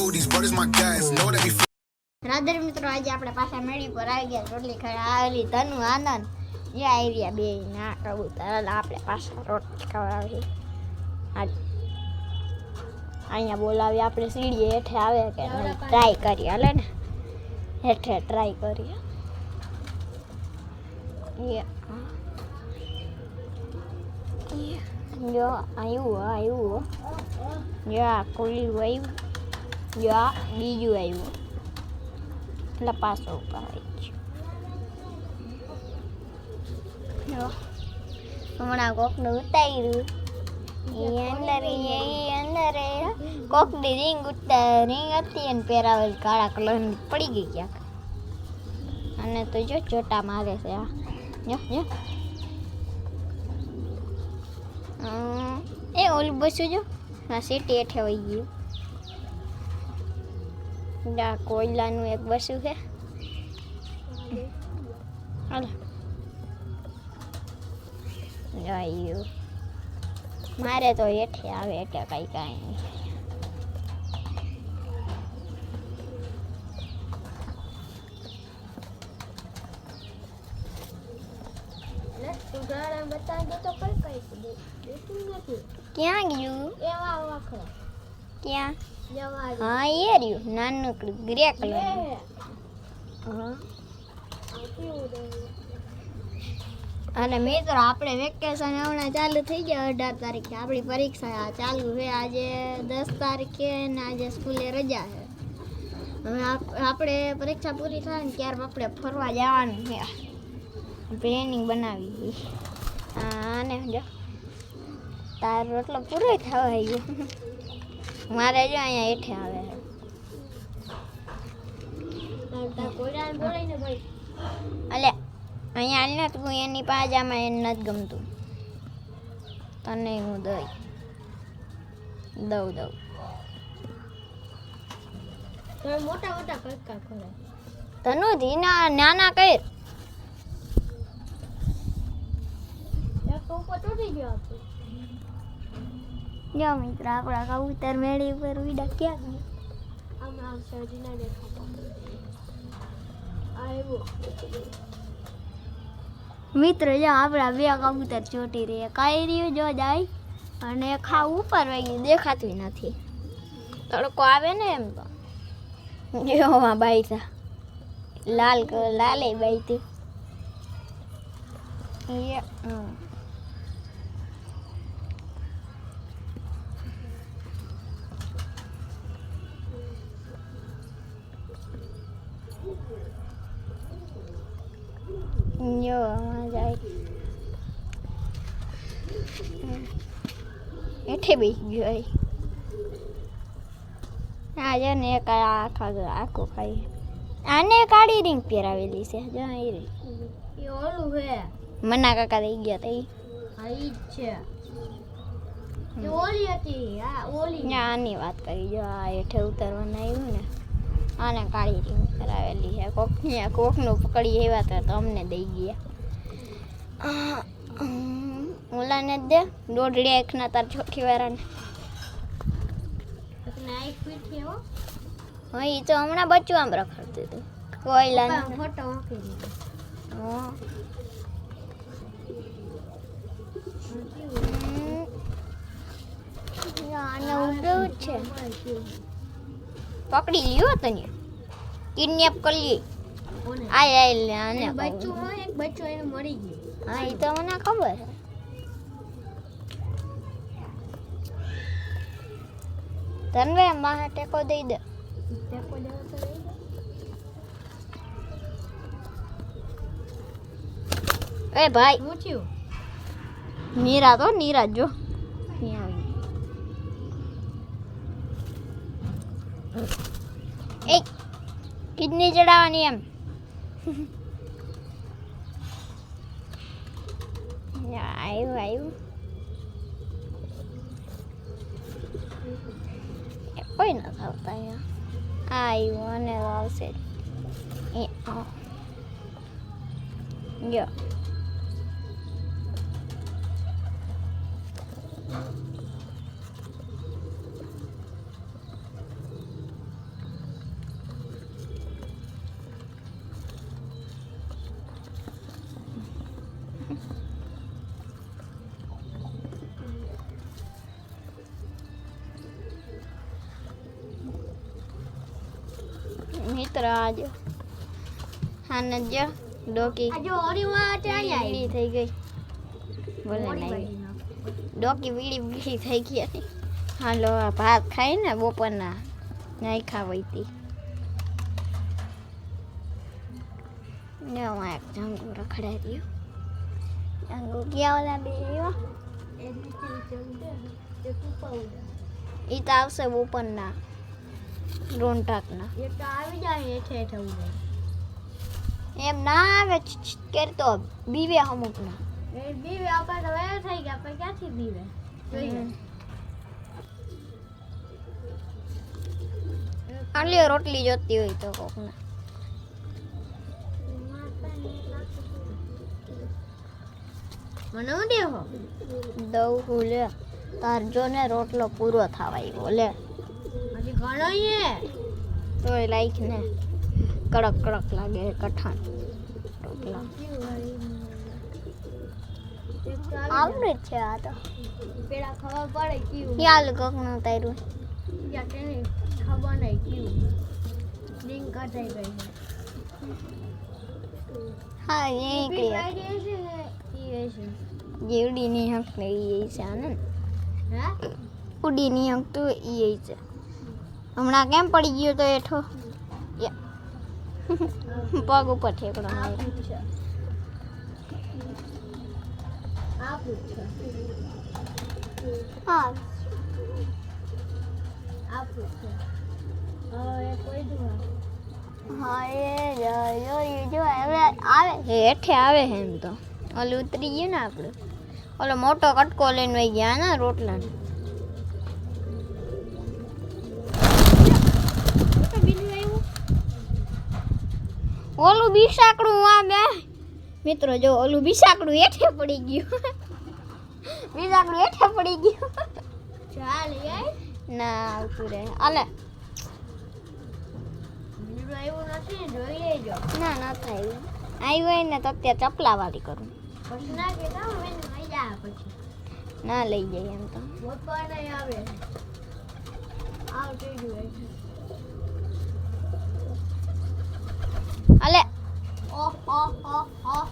cold, these brothers my guys. Know that we rather મિત્રો આજે આપણે પાછા મેળી પર આવી ગયા રોટલી ખાવા આવેલી તનુ આનંદ એ આવી રહ્યા બે ના કબૂતર આપણે પાછા રોટલી ખવડાવી આજ અહીંયા બોલાવી આપણે સીડીએ હેઠે આવે કે ટ્રાય કરીએ હાલે ને હેઠે ટ્રાય કરીએ જો આવ્યું જો આ ખુલ્યું આવ્યું જો આ બીજું આવ્યું એટલે પાછો ઉપર આવી ગયો હમણાં કોકનું ઉતાર્યું અંદર કોકની રીંગ હતી અને પહેરાવેલ કાળા કલરની પડી ગઈ ક્યાંક અને તો જો ચોટા મારે છે આ જો જો એ ઓલું બસું જો આ સીટી હેઠે વહી ગયું આ કોયલાનું એક બસું છે હાલો આવ્યું મારે તો હેઠે આવે એટલે કઈ કાંઈ નહીં ક્યાં ગયું ક્યાં હા એ રહ્યું નાનકડું ગ્રે કલર અને મિત્રો આપણે વેકેશન હમણાં ચાલુ થઈ ગયા 18 તારીખે આપણી પરીક્ષા ચાલુ છે આજે 10 તારીખે ને આજે સ્કૂલે રજા છે હવે આપણે પરીક્ષા પૂરી થાય ને ત્યાર આપણે ફરવા જવાનું છે પ્લેનિંગ બનાવી અને જો તાર રોટલો પૂરો થવા ગયો મારે જો અહીંયા હેઠે આવે અલે અહીંયા હાલ ને તું એની પાજામાં એને નથી ગમતું તને હું દઉં મોટા મોટા કટકા કરે તનુ ધીના નાના કર જો મિત્ર આપણા કબૂતર મેળી ઉપર ઉડા ક્યાં મિત્ર જો આપણા બે કબૂતર ચોટી રહી કઈ રહ્યું જો જાય અને ખાવ ઉપર વહી દેખાતું નથી તડકો આવે ને એમ તો જો બાઈ થા લાલે બાઈ તે જો જાય હેઠે બેસી ગયો આજે ને એક આખો ખાઈ આને કાળી રીંગ પહેરાવેલી છે જો એ ઓલું છે મના કાકા દઈ ગયા તા ઈ છે ઓલી હતી આ ઓલી આની વાત કરી જો આ હેઠે ઉતરવાનું આવ્યું ને આને કાળી રીંગ કરાવેલી છે કોકનું પકડી આવ્યા તો અમને દઈ ગયા ઓલાને દે દોઢડી આંખના તાર ચોથી વાળાને હા એ તો હમણાં બચ્ચું આમ રખડતું હતું કોયલા ફોટો આને ઉભું છે પકડી લ્યો તને કિડનેપ કરી આય આને બચ્ચું હોય એક બચ્ચું એને મરી ગયું હા એ તો મને ખબર છે તનવે માહે ટેકો દઈ દે ટેકો દેવો તો દઈ દે એ ભાઈ શું થયું નીરા જો એક કિડની ચડાવવાની એમ આવ્યું કોઈ નથી આવતા અહીંયા આવ્યું અને આવશે જો મિત્ર આજો હાને જો ડોકી આજો ઓરીમાં વીડી થઈ ગઈ બોલે નહીં ડોકી વીડી થઈ ગઈ હાલો આ ભાત ખાઈ ને બપોરના નહીં ખાવાઈ હતી ને હું એક જંગુ રખડાઈ રહ્યો જંગુ ગયા ઓલા બે આવ્યા એ તો આવશે બપોરના રોંટાકના એ તો આવી જાય હેઠે હેઠે ઉડે એમ ના આવે કરતો બીવે અમુકના એ બીવે આપણે તો વેર થઈ ગયા આપણે ક્યાંથી બીવે જોઈએ આટલી રોટલી જોતી હોય તો કોકને મને હું દેવો દઉં લે તાર જો ને રોટલો પૂરો થવા આવ્યો લે હજી ઘણો છે તોય લાઈક ને કડક કડક લાગે કઠાણ રોટલા આવડે છે આ તો પેલા ખબર પડે કેવું યાલ કોકનું તાર્યું યા તેને ખબર નહીં કેવું લિંક કટાઈ ગઈ છે હા એ ક્લિયર જેવડીની હક ને એ છે આનંદ ઉડીની હક તો એ છે હમણાં કેમ પડી ગયો તો એઠો પગ ઉપર ઠેકડો માર્યો હા હા એ જો હવે આવે હેઠે આવે છે એમ તો ઓલું ઉતરી ગયું ને આપણે ઓલો મોટો કટકો લઈને વહી ગયા ને રોટલાને ઓલું બીસાકડું આ બે મિત્રો જો ઓલું બીસાકડું હેઠે પડી ગયું બીસાકડું હેઠે પડી ગયું ચાલ યાર ના આવતું રે આલે બીજું આવ્યું નથી જોઈ લેજો ના ના થાય આવ્યું હોય ને તો અત્યારે ચપલા વાળી કરું પછી ના કહેતા હવે લઈ જાય પછી ના લઈ જાય એમ તો બપોર નહીં આવે આવતી જોઈએ આલે ઓહ ઓહ ઓહ ઓહ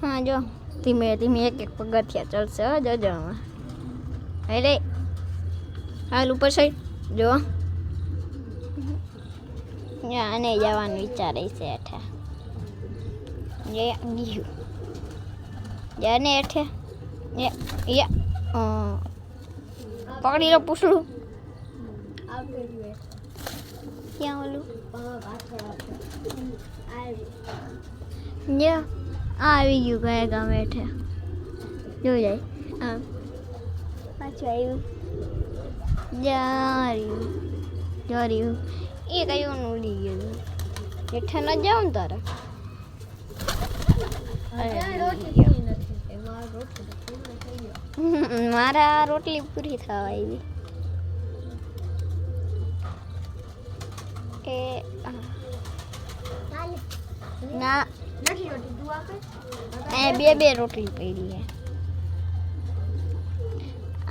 હા જો ધીમે ધીમે એક એક પગથિયા ચાલશે હો જોજો આમાં હેલે હાલ ઉપર સાઈડ જો આને જવાનું વિચારે છે હેઠે જે ગયું જાને હેઠે પકડી લો પૂછડું આવતી જોઈએ ક્યાં ઓલું આવી જો આવી ગયું ગયા ગામ હેઠે જોઈ જાય હા પાછું આવ્યું જર્યું એ કયું ઉડી ગયું હેઠે ન જાઉં ને તારે રોટલી નથી એમાં રોટલી પૂરી થઈ ગયો મારા રોટલી પૂરી થવા આવી એ ના નથી રોટલી તું આપે એ બે રોટલી પડી છે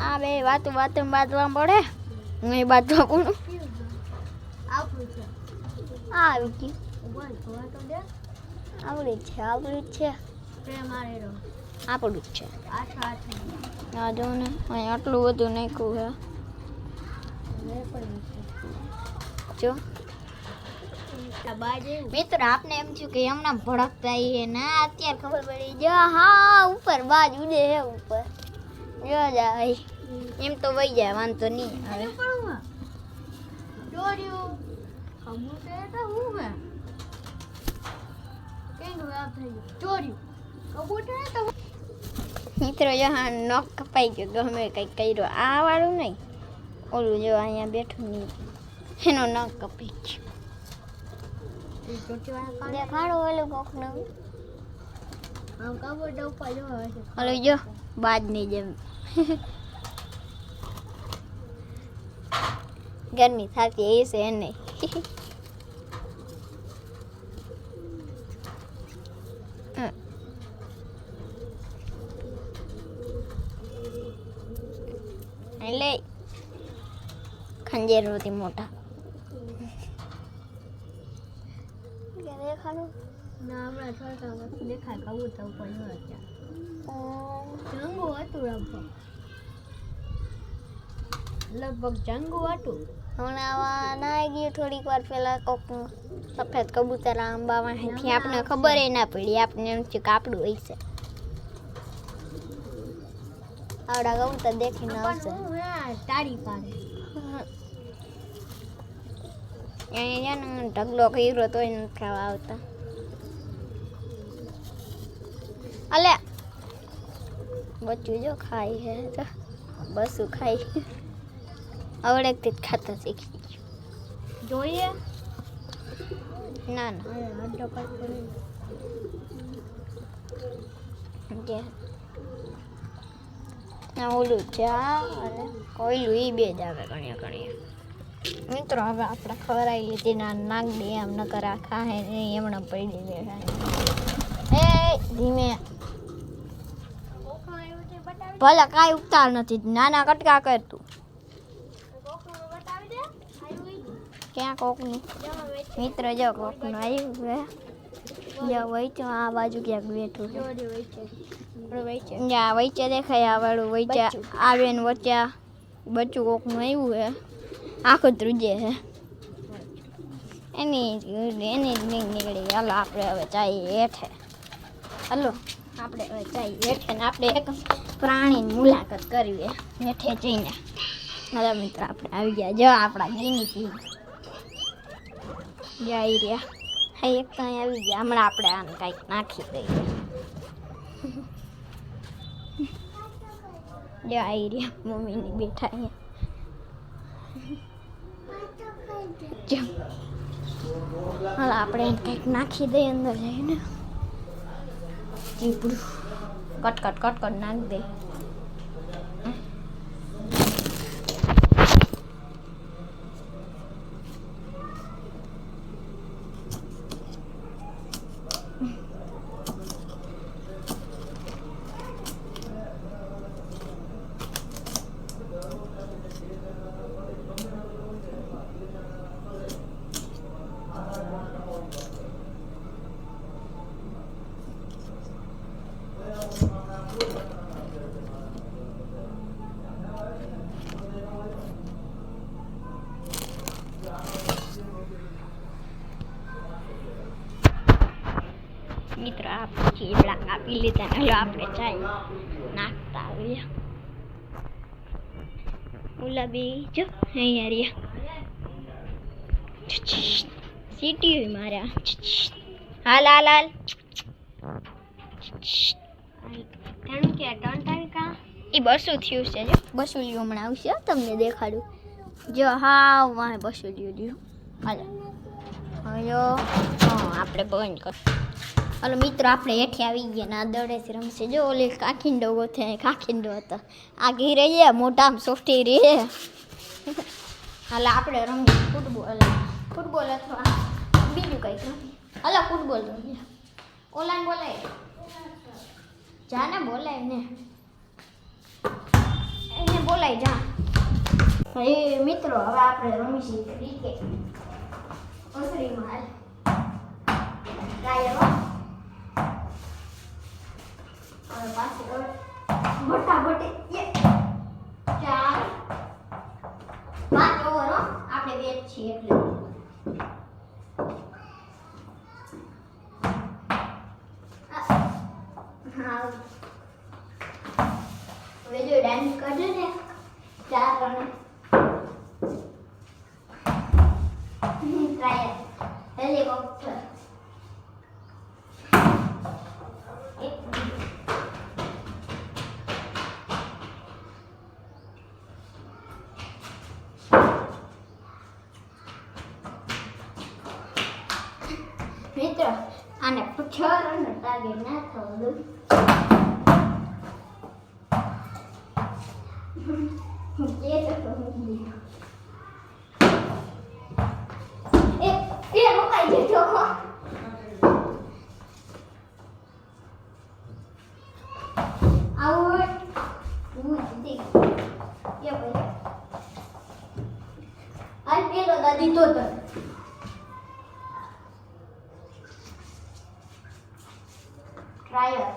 આ બે વાતું બાંધવા પડે હું એ બાંધવા પડું આવતું છે આ આવી ગયું બોલ ખબર તો દે આવડી જ છે પ્રેમ મારેલો આપણું જ છે આઠ આ જો ને અહીં આટલું બધું નાખ્યું છે જો બાજે મિત્ર આપને એમ થયું કે હમણાં ભડકતા આવીએ ના અત્યારે ખબર પડી જો હા ઉપર બાજ ઉડે હે ઉપર જો જાય એમ તો વહી જાય વાંધો નહીં આવે ચોર્યું કબૂતર તો હું હે કેમ વાત થઈ ચોર્યું કબૂતર તો મિત્રો જો હા નખ કપાઈ ગયો ગમે કંઈક કર્યો આ વાળું નહીં ઓલું જો અહીંયા બેઠું નહીં એનો નખ કપાઈ ગયો દેખાડો ઓલું કોકનું આમ કબૂતર ઉપર જો હશે ઓલું જો બાજ નહીં જેમ ગરમી થતી એ છે નહીં એટલે ખંજેર હતી મોટા દેખાડું? ના હમણાં થોડા વસ્તુ દેખાય કબૂતર ઉપર ન હતા જંગુ હતું લગભગ જંગુ હતું હમણાં આવા નાઈ ગયું થોડીક વાર પહેલા કોક સફેદ કબૂતર આંબા વાંહેથી આપણે ખબર ના પડી આપણે એમ છે કાપડું હોય છે આવડા કબૂતર દેખીને આવશે તાળી પાડે અહીંયા છે ને ઢગલો કર્યો તોય નથી ખાવા આવતા અલે બચ્ચું જો ખાય હે તો બસું ખાય આવડેકથી જ ખાતા શીખી જોઈએ ના ના અડધો કટ કરી જે ના ઓલું ચા અને કોયલું એ બે જ આવે ઘણી મિત્રો હવે આપણે ખવડાવી લીધી ના નાક દે એમ ન કરા ખાહે નહીં એમણે પડી દે એ ધીમે ભલે કાંઈ ઉગતા નથી નાના કટકા કર તું ક્યાં કોકનું મિત્ર જો કોકનું આવ્યું હે જો વૈચો આ બાજુ ક્યાંક બેઠું જ્યાં વૈચે દેખાય આ વાળું વૈચે આવે ને વચ્ચે બચ્ચું કોકનું આવ્યું હે આખું ધ્રુજે હે એની જ નીકળી હાલો આપણે હવે ચાઈ હેઠે હાલો આપણે હવે ચાઈ હેઠે ને આપણે એક પ્રાણીની મુલાકાત કરવી હેઠે જઈને હવે મિત્રો આપણે આવી ગયા જો આપણા ગીની પી જઈ રહ્યા હા એક તો અહીં આવી ગયા હમણાં આપણે આને કાંઈક નાખી દઈએ જો આવી રહ્યા મમ્મીની બેઠા અહીંયા હાલ આપણે એને કંઈક નાખી દઈએ અંદર જઈને ચીપડું કટ નાખી દે મિત્રો આ ચીવડા કાપી લીધા હાલો આપણે ચાય નાખતા આવીએ ગુલાબી જો અહીંયા રહ્યા સીટી હોય મારા હાલ એ બસું થયું છે જો બસુલિયું હમણાં આવશે તમને દેખાડું જો હા વાહ બસુલિયું રહ્યું હાલો હા આપણે બંધ કર હાલો મિત્રો આપણે હેઠે આવી ગયા ના દડેથી રમશે જો ઓલી કાખીંડો ગોથે કાખીંડો હતો આ ઘી રહી મોઢામાં સોફ્ટી રહે હાલો આપણે રમીએ ફૂટબોલ અથવા બીજું કંઈક રમીએ હાલો ફૂટબોલ રમીએ ઓલાને બોલાય જાને બોલાય ને એને બોલાય જા એ મિત્રો હવે આપણે રમીશું ક્રિકેટ ઓસરીમાં હાલ ગાયરો और पास मोटा मोटे ये 4 5 ओवर આપણે બેચ છીએ એટલે હા હવે જો ડાન્સ કરજો ને 4 રન ટ્રાય હેલિકોપ્ટર મિત્રો આને 6 રન ટાર્ગેટ ના થવા દો એ રોકાઈ જજો આઉટ ઉડી એ ભાઈ આ પેલો દાદી તો ડ્રાયર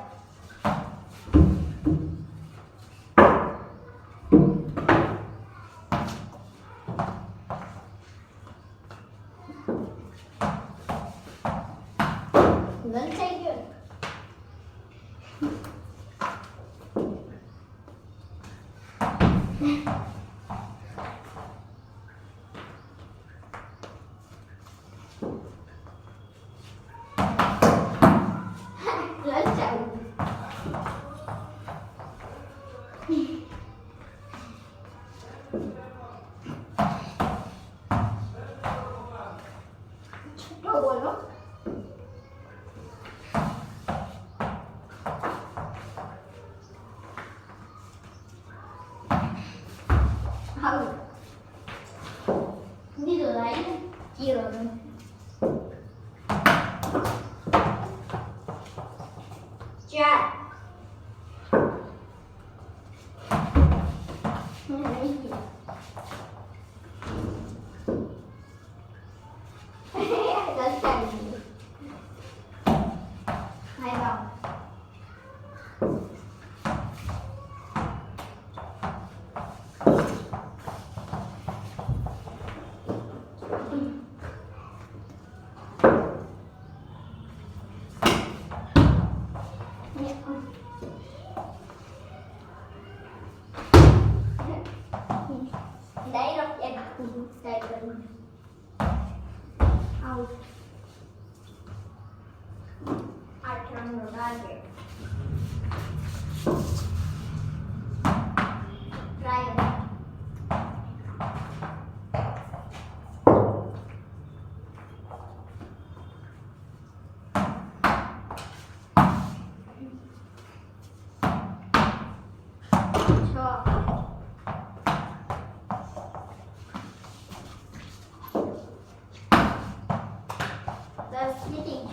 લલચાઈ ગયો લલચાઈ છૂટો બોલો આવું દીધો લાઈ ચીરો ચાર રહી ગયા લલચાઈ ગયું હાય વાવ ડાયરેક્ટ એક સાઈડ કરું આઉટ 8 રનનો ટાર્ગેટ ટ્રાય Meeting.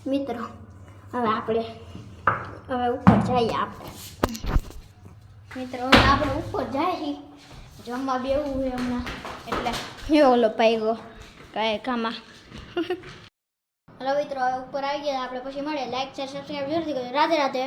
મિત્રો હવે આપણે ઉપર જઈએ આપણે મિત્રો હવે આપણે ઉપર જઈએ જમવા બેવું હોય હમણાં એટલે એવો ઓલો પાઈ કાંઈ કામાં હલો મિત્રો હવે ઉપર આવી ગયા આપણે પછી મળે લાઈક શેર સબસ્ક્રાઈબ જરૂરથી કરજો રાધે રાધે